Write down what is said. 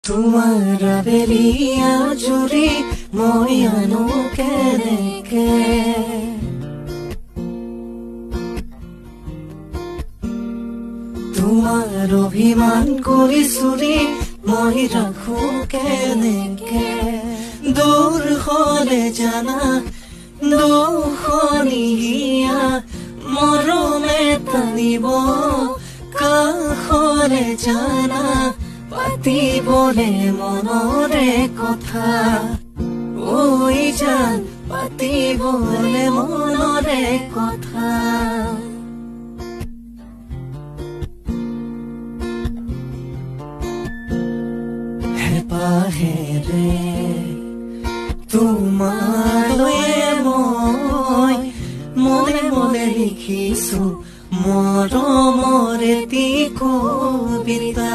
তোমাৰ আবেলিয়া জুৰি মই আনো কেনেকে তোমাৰ অভিমান কৰি চুৰি মই ৰাখো কেনেকে দূৰ হলে জানা দুখনিয়া মৰমে টানিব কাষলে জানা পাতিবলে মনৰে কথা ঐ জান পাতিবলে মনৰে কথা হেপাহেৰে তোমালৈ মই মনে মনে লিখিছো মৰমৰে কবিতা